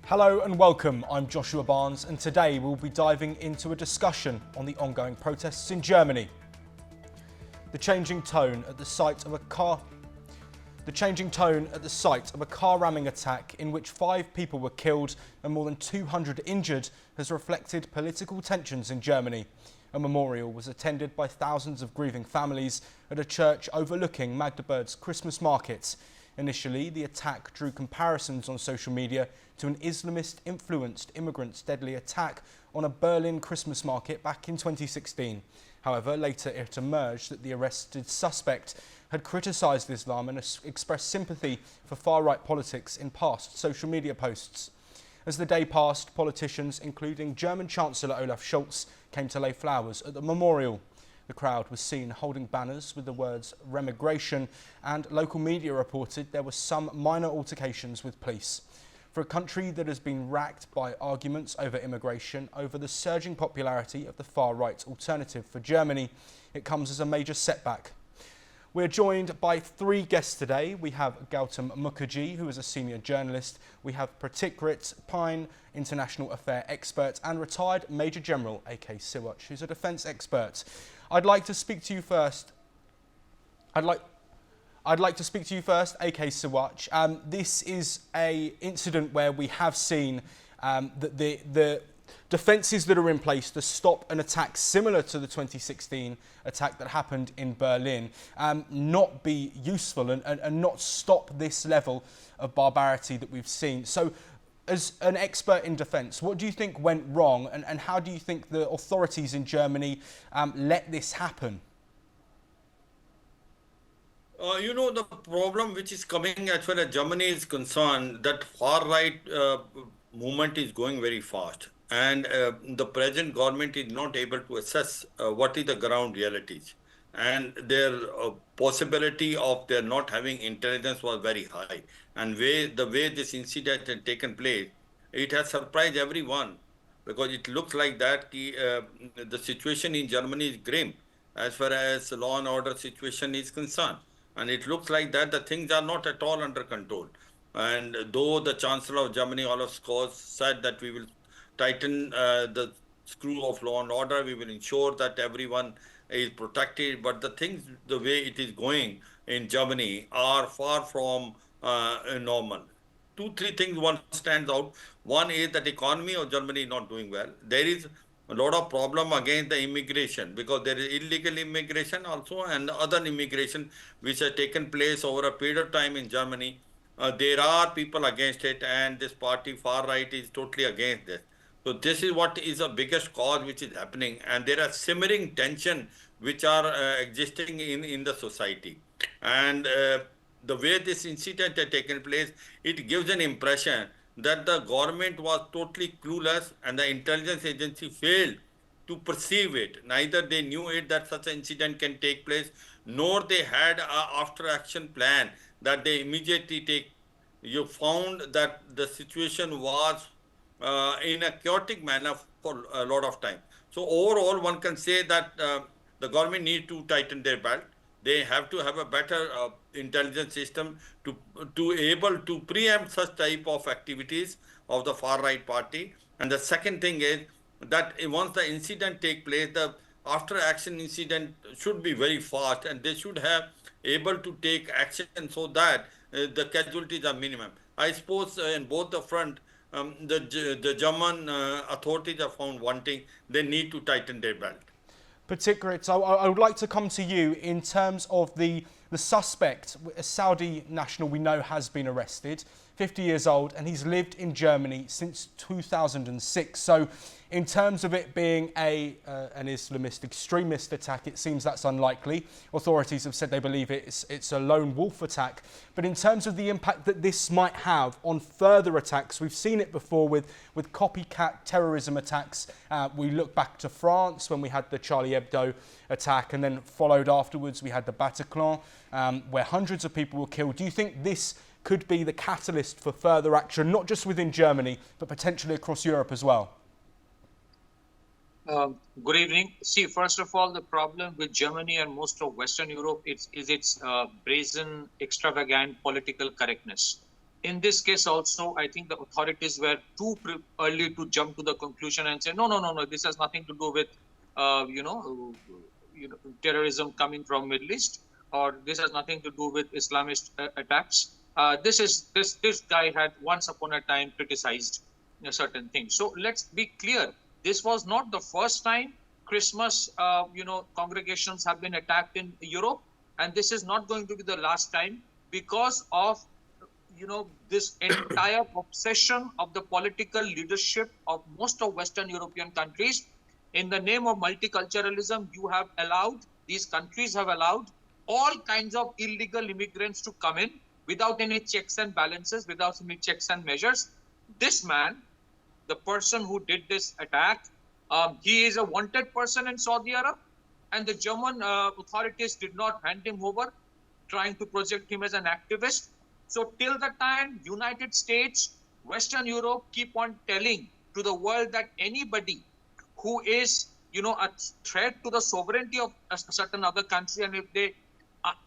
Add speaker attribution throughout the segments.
Speaker 1: Hello and welcome, I'm Joshua Barnes, and today we'll be diving into a discussion on the ongoing protests in Germany. The changing tone at the site of a car ramming attack in which 5 people were killed and more than 200 injured has reflected political tensions in Germany. A memorial was attended by thousands of grieving families at a church overlooking Magdeburg's Christmas market. Initially, the attack drew comparisons on social media to an Islamist-influenced immigrants' deadly attack on a Berlin Christmas market back in 2016. However, later it emerged that the arrested suspect had criticised Islam and expressed sympathy for far-right politics in past social media posts. As the day passed, politicians, including German Chancellor Olaf Scholz, came to lay flowers at the memorial. The crowd was seen holding banners with the words "remigration", and local media reported there were some minor altercations with police. For a country that has been racked by arguments over immigration, over the surging popularity of the far-right alternative for Germany, it comes as a major setback. We're joined by 3 guests today. We have Gautam Mukherjee, who is a senior journalist. We have Pratikrit Pine, international affair expert, and retired Major General A.K. Siwach, who's a defence expert. I'd like to speak to you first. I'd like to speak to you first, A.K. Siwach. This is an incident where we have seen that the defences that are in place to stop an attack similar to the 2016 attack that happened in Berlin not be useful and not stop this level of barbarity that we've seen. So, as an expert in defence, what do you think went wrong, and how do you think the authorities in Germany let this happen?
Speaker 2: The problem which is coming as far as Germany is concerned, that far-right movement is going very fast. And the present government is not able to assess what is the ground realities. And their possibility of their not having intelligence was very high. And the way this incident had taken place, it has surprised everyone, because it looks like that the situation in Germany is grim as far as the law and order situation is concerned. And it looks like that the things are not at all under control. And though the Chancellor of Germany, Olaf Scholz, said that we will tighten the screw of law and order, we will ensure that everyone is protected, but the things, the way it is going in Germany, are far from normal. 2-3 things one stands out. One is that the economy of Germany is not doing well. There is a lot of problem against the immigration, because there is illegal immigration also and other immigration which has taken place over a period of time in Germany. There are people against it, and this party, far right, is totally against this. So this is what is the biggest cause which is happening, and there are simmering tension which are existing in the society. And the way this incident had taken place, it gives an impression that the government was totally clueless and the intelligence agency failed to perceive it. Neither they knew it that such an incident can take place, nor they had an after action plan that they immediately take. You found that the situation was in a chaotic manner for a lot of time. So overall, one can say that the government needs to tighten their belt. They have to have a better intelligence system to able to preempt such type of activities of the far right party. And the second thing is that once the incident take place, the after action incident should be very fast, and they should have able to take action so that the casualties are minimum. I suppose in both the front, the German authorities are found wanting. They need to tighten their belt.
Speaker 1: Particularly, so I would like to come to you in terms of the suspect, a Saudi national we know has been arrested, 50 years old, and he's lived in Germany since 2006. So in terms of it being an Islamist extremist attack, it seems that's unlikely. Authorities have said they believe it's a lone wolf attack. But in terms of the impact that this might have on further attacks, we've seen it before with copycat terrorism attacks. We look back to France when we had the Charlie Hebdo attack, and then followed afterwards we had the Bataclan, where hundreds of people were killed. Do you think this could be the catalyst for further action, not just within Germany, but potentially across Europe as well?
Speaker 3: Good evening. See, first of all, the problem with Germany and most of Western Europe is its brazen, extravagant political correctness. in this case also, I think the authorities were too early to jump to the conclusion and say, no, no, no, no, this has nothing to do with, terrorism coming from Middle East, or this has nothing to do with Islamist attacks. This guy had once upon a time criticized a certain thing. So let's be clear. This was not the first time Christmas, congregations have been attacked in Europe, and this is not going to be the last time because of this entire obsession of the political leadership of most of Western European countries. In the name of multiculturalism, these countries have allowed all kinds of illegal immigrants to come in without any checks and balances, without any checks and measures. This man, the person who did this attack, he is a wanted person in Saudi Arabia, and the German authorities did not hand him over, trying to project him as an activist. So till the time United States, Western Europe keep on telling to the world that anybody who is, a threat to the sovereignty of a certain other country, and if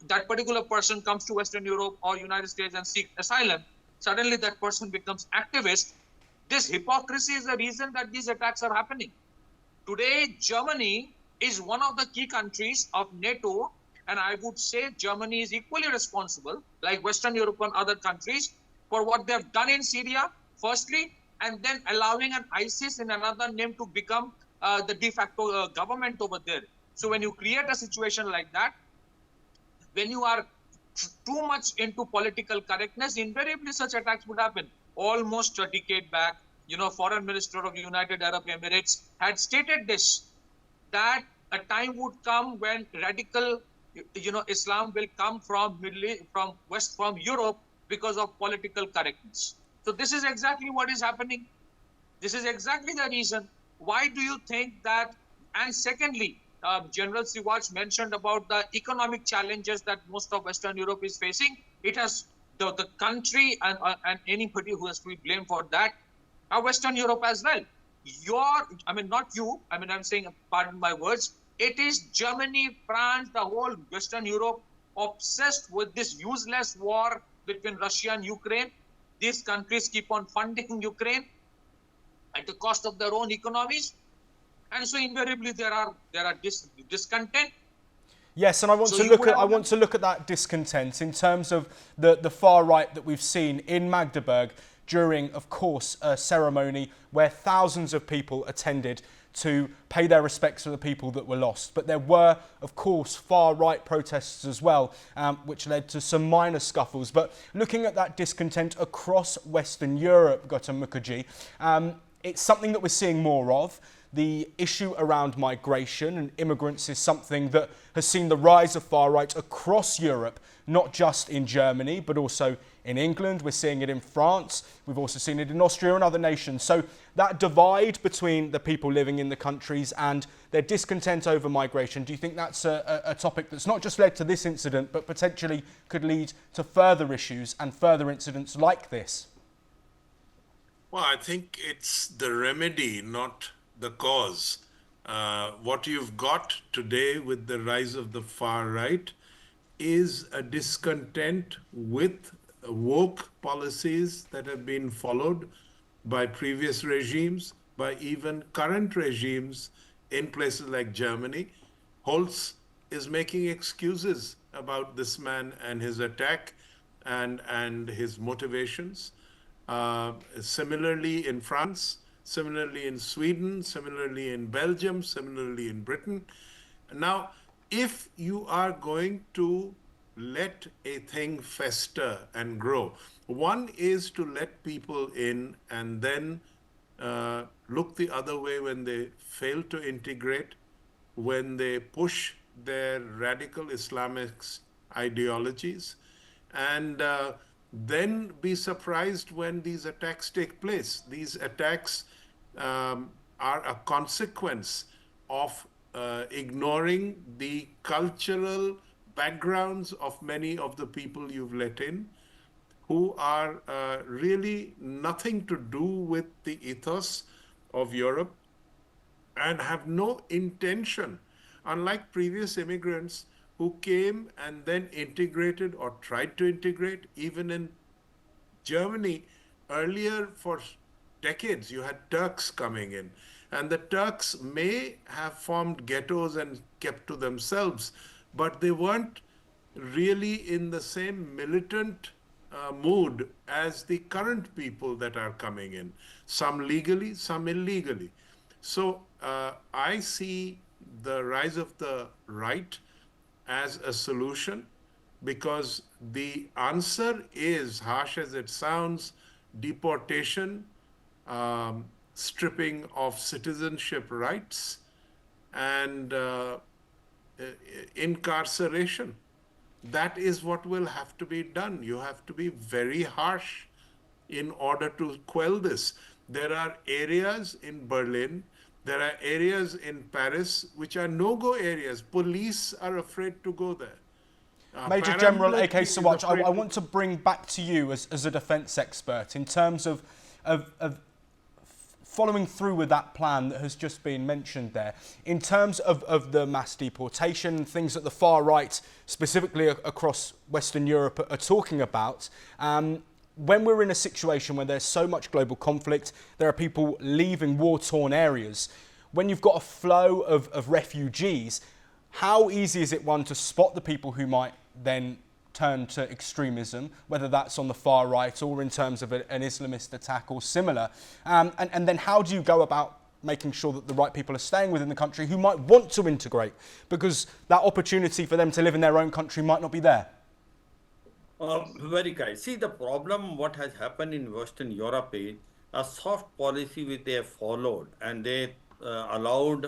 Speaker 3: that particular person comes to Western Europe or United States and seeks asylum, suddenly that person becomes activist. This hypocrisy is the reason that these attacks are happening. Today, Germany is one of the key countries of NATO, and I would say Germany is equally responsible, like Western Europe and other countries, for what they have done in Syria, firstly, and then allowing an ISIS in another name to become the de facto government over there. So when you create a situation like that, when you are too much into political correctness, invariably such attacks would happen. Almost a decade back, Foreign Minister of United Arab Emirates had stated this, that a time would come when radical, Islam will come from Middle East, from Europe because of political correctness. So this is exactly what is happening. This is exactly the reason. Why do you think that? And secondly, General Siwaj mentioned about the economic challenges that most of Western Europe is facing. It has the country and anybody who has to be blamed for that are Western Europe as well. Not you, I'm saying, pardon my words, it is Germany, France, the whole Western Europe obsessed with this useless war between Russia and Ukraine. These countries keep on funding Ukraine at the cost of their own economies. And so invariably there are discontent.
Speaker 1: Yes, and I want to look at that discontent in terms of the far right that we've seen in Magdeburg during, of course, a ceremony where thousands of people attended to pay their respects to the people that were lost. But there were, of course, far-right protests as well, which led to some minor scuffles. But looking at that discontent across Western Europe, Gautam Mukherjee, it's something that we're seeing more of. The issue around migration and immigrants is something that has seen the rise of far-right across Europe, not just in Germany, but also in England. We're seeing it in France. We've also seen it in Austria and other nations. So that divide between the people living in the countries and their discontent over migration, do you think that's a topic that's not just led to this incident, but potentially could lead to further issues and further incidents like this?
Speaker 4: Well, I think it's the remedy, not the cause. What you've got today with the rise of the far right is a discontent with woke policies that have been followed by previous regimes, by even current regimes in places like Germany. Holz is making excuses about this man and his attack and his motivations. Similarly in France, similarly in Sweden, similarly in Belgium, similarly in Britain. Now, if you are going to let a thing fester and grow, one is to let people in and then look the other way when they fail to integrate, when they push their radical Islamic ideologies, and then be surprised when these attacks take place. These attacks are a consequence of ignoring the cultural backgrounds of many of the people you've let in, who are really nothing to do with the ethos of Europe and have no intention, unlike previous immigrants who came and then integrated or tried to integrate, even in Germany, earlier for decades, you had Turks coming in. And the Turks may have formed ghettos and kept to themselves, but they weren't really in the same militant mood as the current people that are coming in, some legally, some illegally. So I see the rise of the right as a solution, because the answer is, harsh as it sounds, deportation, stripping of citizenship rights, and incarceration. That is what will have to be done. You have to be very harsh in order to quell this. There are areas in Berlin, there are areas in Paris which are no-go areas. Police are afraid to go there.
Speaker 1: Major General
Speaker 4: Paramilitary
Speaker 1: A.K.
Speaker 4: is
Speaker 1: Sawatch,
Speaker 4: afraid
Speaker 1: I
Speaker 4: to-
Speaker 1: want to bring back to you as a defence expert in terms of following through with that plan that has just been mentioned there. In terms of the mass deportation, things that the far right, specifically across Western Europe, are talking about, when we're in a situation where there's so much global conflict, there are people leaving war-torn areas, when you've got a flow of refugees, how easy is it, one, to spot the people who might then turn to extremism, whether that's on the far right or in terms of an Islamist attack or similar? And then how do you go about making sure that the right people are staying within the country who might want to integrate, because that opportunity for them to live in their own country might not be there?
Speaker 2: Very kind. See, the problem, what has happened in Western Europe is a soft policy which they have followed, and they allowed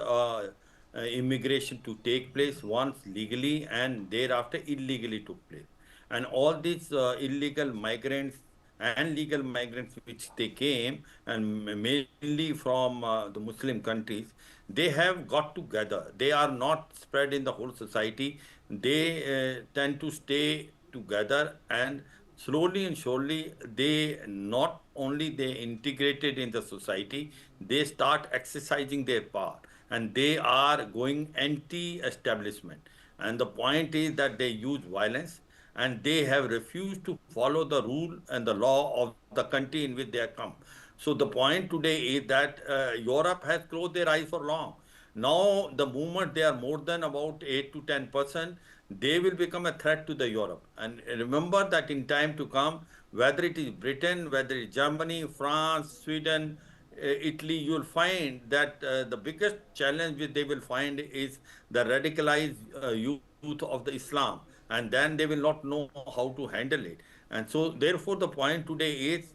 Speaker 2: immigration to take place once legally and thereafter illegally took place. And all these illegal migrants and legal migrants which they came, and mainly from the Muslim countries, they have got together. They are not spread in the whole society. They tend to stay together, and slowly and surely they not only they integrated in the society, they start exercising their power, and they are going anti-establishment. And the point is that they use violence, and they have refused to follow the rule and the law of the country in which they have come. So the point today is that Europe has closed their eyes for long. Now the movement, they are more than about 8 to 10%. They will become a threat to the Europe. And remember that in time to come, whether it is Britain, whether it's Germany, France, Sweden, Italy, you will find that the biggest challenge which they will find is the radicalized youth of the Islam, and then they will not know how to handle it. And so, therefore, the point today is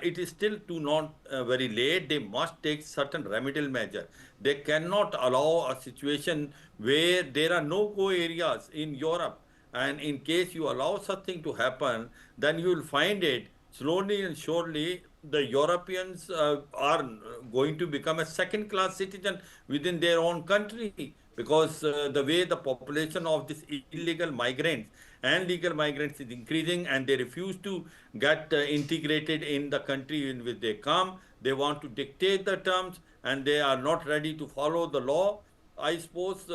Speaker 2: it is still too not very late. They must take certain remedial measure. They cannot allow a situation where there are no-go areas in Europe. And in case you allow such thing to happen, then you will find it slowly and surely the Europeans are going to become a second-class citizen within their own country, because the way the population of these illegal migrants and legal migrants is increasing, and they refuse to get integrated in the country in which they come. They want to dictate the terms, and they are not ready to follow the law. I suppose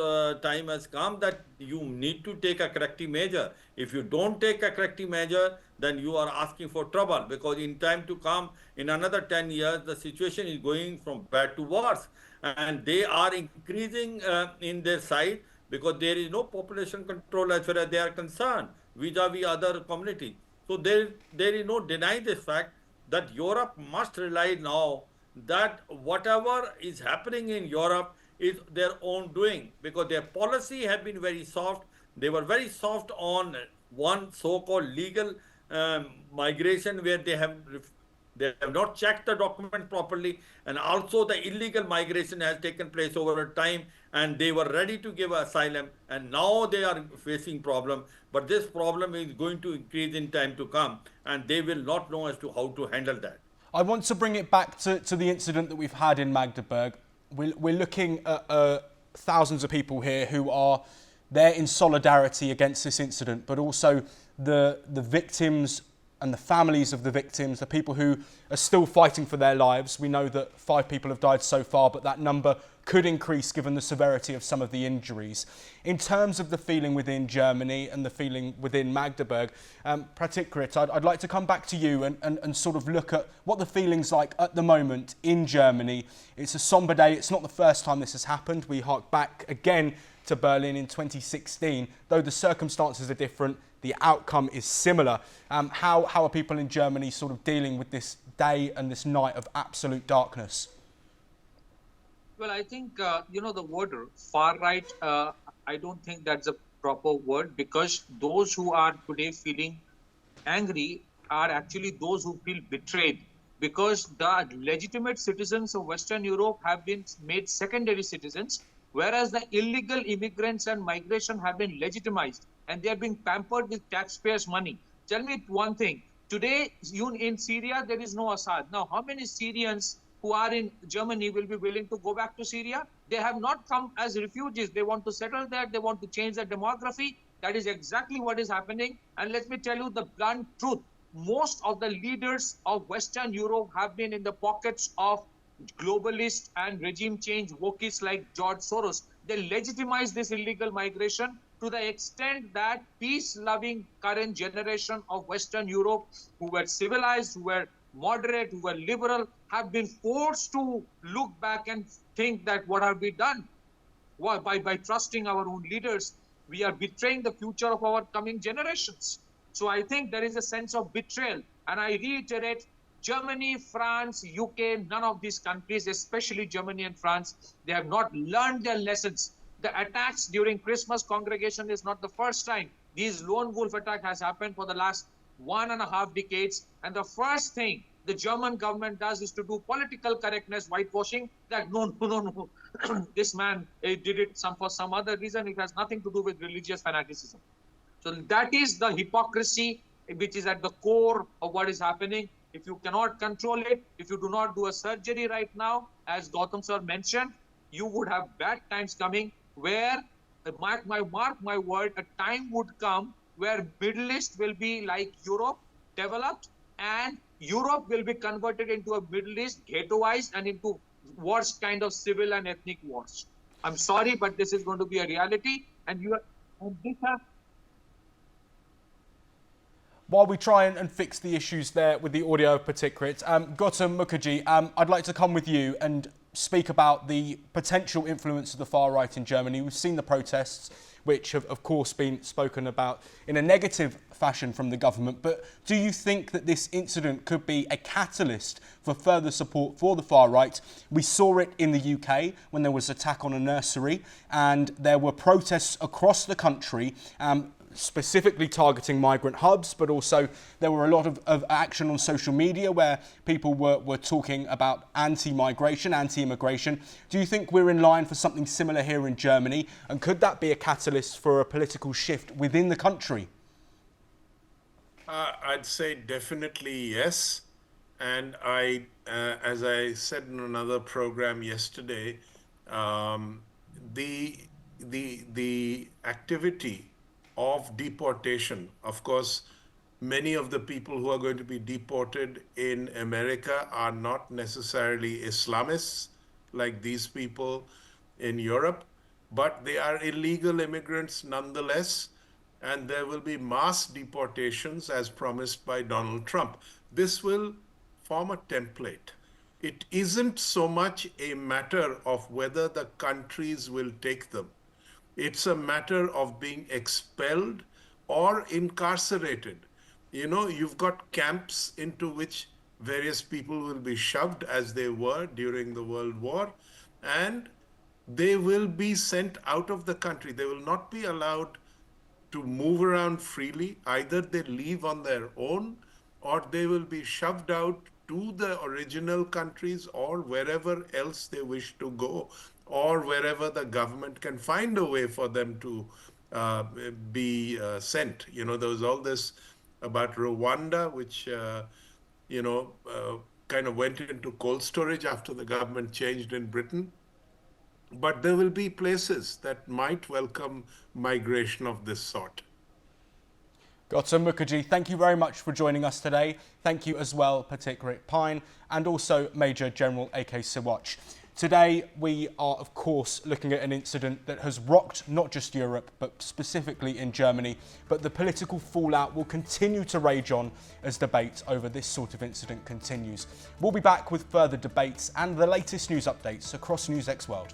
Speaker 2: time has come that you need to take a corrective measure. If you don't take a corrective measure, then you are asking for trouble, because in time to come, in another 10 years, the situation is going from bad to worse. And they are increasing in their size, because there is no population control as far as they are concerned vis-a-vis other communities. So there is no denying this fact that Europe must realize now that whatever is happening in Europe is their own doing, because their policy have been very soft. They were very soft on one so-called legal migration, where they have not checked the document properly, and also the illegal migration has taken place over time, and they were ready to give asylum, and now they are facing problem. But this problem is going to increase in time to come, and they will not know as to how to handle that.
Speaker 1: I want to bring it back to the incident that we've had in Magdeburg. We're looking at thousands of people here who are there in solidarity against this incident, but also the victims and the families of the victims, the people who are still fighting for their lives. We know that 5 people have died so far, but that number could increase given the severity of some of the injuries. In terms of the feeling within Germany and the feeling within Magdeburg, Pratikrit, I'd like to come back to you and sort of look at what the feeling's like at the moment in Germany. It's a sombre day. It's not the first time this has happened. We hark back again to Berlin in 2016. Though the circumstances are different, the outcome is similar. How are people in Germany sort of dealing with this day and this night of absolute darkness?
Speaker 3: Well, I think, the word far right, I don't think that's a proper word, because those who are today feeling angry are actually those who feel betrayed, because the legitimate citizens of Western Europe have been made secondary citizens, whereas the illegal immigrants and migration have been legitimized and they are being pampered with taxpayers' money. Tell me one thing. Today, in Syria, there is no Assad. Now, how many Syrians who are in Germany will be willing to go back to Syria? They have not come as refugees. They want to settle there. They want to change their demography. That is exactly what is happening. And let me tell you the blunt truth. Most of the leaders of Western Europe have been in the pockets of globalists and regime change wokies like George Soros. They legitimize this illegal migration to the extent that peace-loving current generation of Western Europe, who were civilized, who were moderate, who were liberal, have been forced to look back and think that what have we done? Why, by trusting our own leaders, we are betraying the future of our coming generations. So I think there is a sense of betrayal. And I reiterate, Germany, France, UK, none of these countries, especially Germany and France, they have not learned their lessons. The attacks during Christmas congregation is not the first time. These lone wolf attack has happened for the last 1.5 decades. And the first thing the German government does is to do political correctness, whitewashing, that no, this man did it for some other reason. It has nothing to do with religious fanaticism. So that is the hypocrisy which is at the core of what is happening. If you cannot control it, if you do not do a surgery right now, as Gautam sir mentioned, you would have bad times coming where, mark my word, a time would come where Middle East will be like Europe, developed, and Europe will be converted into a Middle East, ghettoized, and into worst kind of civil and ethnic wars. I'm sorry, but this is going to be a reality, and
Speaker 1: While we try and fix the issues there with the audio of Pratikrit, Gautam Mukherjee, I'd like to come with you and speak about the potential influence of the far right in Germany. We've seen the protests, which have, of course, been spoken about in a negative fashion from the government. But do you think that this incident could be a catalyst for further support for the far right? We saw it in the UK when there was an attack on a nursery, and there were protests across the country, specifically targeting migrant hubs, but also there were a lot of action on social media where people were talking about anti-migration, anti-immigration. Do you think we're in line for something similar here in Germany? And could that be a catalyst for a political shift within the country?
Speaker 4: I'd say definitely yes. And as I said in another program yesterday, the activity of deportation. Of course, many of the people who are going to be deported in America are not necessarily Islamists like these people in Europe, but they are illegal immigrants nonetheless, and there will be mass deportations as promised by Donald Trump. This will form a template. It isn't so much a matter of whether the countries will take them. It's a matter of being expelled or incarcerated. You know, you've got camps into which various people will be shoved, as they were during the World War, and they will be sent out of the country. They will not be allowed to move around freely. Either they leave on their own, or they will be shoved out to the original countries or wherever else they wish to go, or wherever the government can find a way for them to be sent. You know, there was all this about Rwanda, which, kind of went into cold storage after the government changed in Britain. But there will be places that might welcome migration of this sort.
Speaker 1: Gautam Mukherjee, thank you very much for joining us today. Thank you as well, Patik Pine, and also Major General A.K. Siwach. Today, we are, of course, looking at an incident that has rocked not just Europe, but specifically in Germany. But the political fallout will continue to rage on as debate over this sort of incident continues. We'll be back with further debates and the latest news updates across NewsX World.